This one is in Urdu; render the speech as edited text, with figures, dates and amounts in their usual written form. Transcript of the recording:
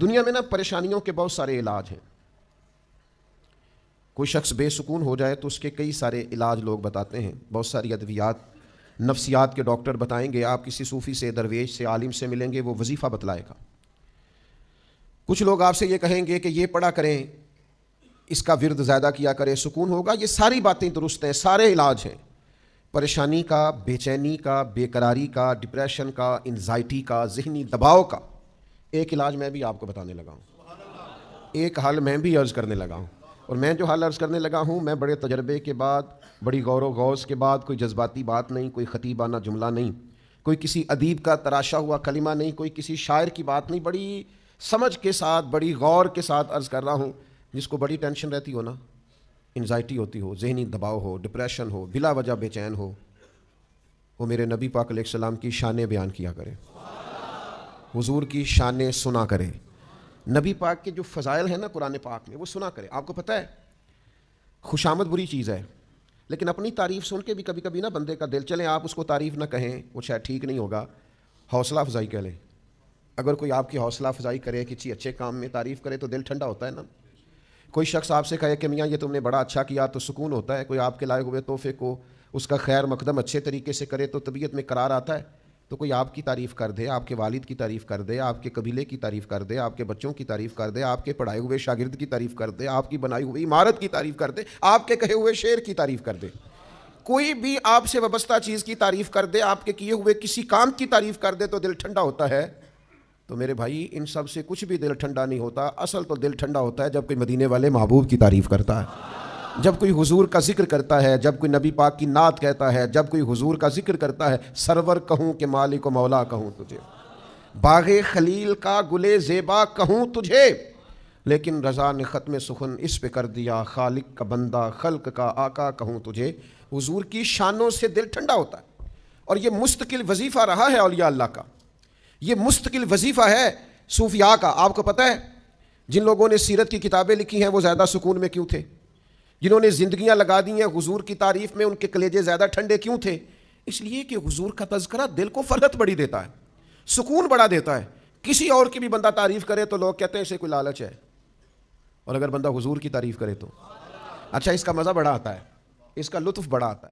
دنیا میں نا پریشانیوں کے بہت سارے علاج ہیں. کوئی شخص بے سکون ہو جائے تو اس کے کئی سارے علاج لوگ بتاتے ہیں. بہت ساری ادویات نفسیات کے ڈاکٹر بتائیں گے. آپ کسی صوفی سے، درویش سے، عالم سے ملیں گے، وہ وظیفہ بتلائے گا. کچھ لوگ آپ سے یہ کہیں گے کہ یہ پڑھا کریں، اس کا ورد زیادہ کیا کریں، سکون ہوگا. یہ ساری باتیں درست ہیں، سارے علاج ہیں. پریشانی کا، بے چینی کا، بے قراری کا، ڈپریشن کا، انزائٹی کا، ذہنی دباؤ کا ایک علاج میں بھی آپ کو بتانے لگا ہوں. ایک حل میں بھی عرض کرنے لگا ہوں. اور میں جو حل عرض کرنے لگا ہوں، میں بڑے تجربے کے بعد، بڑی غور و غوص کے بعد، کوئی جذباتی بات نہیں، کوئی خطیبانہ جملہ نہیں، کوئی کسی ادیب کا تراشا ہوا کلمہ نہیں، کوئی کسی شاعر کی بات نہیں، بڑی سمجھ کے ساتھ، بڑی غور کے ساتھ عرض کر رہا ہوں. جس کو بڑی ٹینشن رہتی ہو نا، انزائٹی ہوتی ہو، ذہنی دباؤ ہو، ڈپریشن ہو، بلا وجہ بے چین ہو، وہ میرے نبی پاک علیہ السلام کی شانیں بیان کیا کرے، حضور کی شانیں سنا کرے. نبی پاک کے جو فضائل ہیں نا قرآن پاک میں، وہ سنا کرے. آپ کو پتہ ہے خوشامد بری چیز ہے، لیکن اپنی تعریف سن کے بھی کبھی کبھی نا بندے کا دل، چلیں آپ اس کو تعریف نہ کہیں، وہ شاید ٹھیک نہیں ہوگا، حوصلہ افزائی کہہ لیں. اگر کوئی آپ کی حوصلہ افزائی کرے، کسی اچھے کام میں تعریف کرے تو دل ٹھنڈا ہوتا ہے نا. کوئی شخص آپ سے کہے کہ میاں یہ تم نے بڑا اچھا کیا تو سکون ہوتا ہے. کوئی آپ کے لائے ہوئے تحفے کو، اس کا خیر مقدم اچھے طریقے سے کرے تو طبیعت میں قرار آتا ہے. تو کوئی آپ کی تعریف کر دے، آپ کے والد کی تعریف کر دے، آپ کے قبیلے کی تعریف کر دے، آپ کے بچوں کی تعریف کر دے، آپ کے پڑھائے ہوئے شاگرد کی تعریف کر دے، آپ کی بنائی ہوئی عمارت کی تعریف کر دے، آپ کے کہے ہوئے شعر کی تعریف کر دے، کوئی بھی آپ سے وابستہ چیز کی تعریف کر دے، آپ کے کیے ہوئے کسی کام کی تعریف کر دے تو دل ٹھنڈا ہوتا ہے. تو میرے بھائی ان سب سے کچھ بھی دل ٹھنڈا نہیں ہوتا. اصل تو دل ٹھنڈا ہوتا ہے جب کوئی مدینے والے محبوب کی تعریف کرتا ہے، جب کوئی حضور کا ذکر کرتا ہے، جب کوئی نبی پاک کی نعت کہتا ہے، جب کوئی حضور کا ذکر کرتا ہے. سرور کہوں کہ مالک و مولا کہوں تجھے، باغ خلیل کا گلے زیبا کہوں تجھے، لیکن رضا نے ختم سخن اس پہ کر دیا، خالق کا بندہ خلق کا آقا کہوں تجھے. حضور کی شانوں سے دل ٹھنڈا ہوتا ہے. اور یہ مستقل وظیفہ رہا ہے اولیاء اللہ کا، یہ مستقل وظیفہ ہے صوفیاء کا. آپ کو پتہ ہے جن لوگوں نے سیرت کی کتابیں لکھی ہیں وہ زیادہ سکون میں کیوں تھے؟ جنہوں نے زندگیاں لگا دی ہیں حضور کی تعریف میں، ان کے کلیجے زیادہ ٹھنڈے کیوں تھے؟ اس لیے کہ حضور کا تذکرہ دل کو فرحت بڑی دیتا ہے، سکون بڑا دیتا ہے. کسی اور کی بھی بندہ تعریف کرے تو لوگ کہتے ہیں اسے کوئی لالچ ہے، اور اگر بندہ حضور کی تعریف کرے تو اچھا اس کا مزہ بڑا آتا ہے، اس کا لطف بڑا آتا ہے.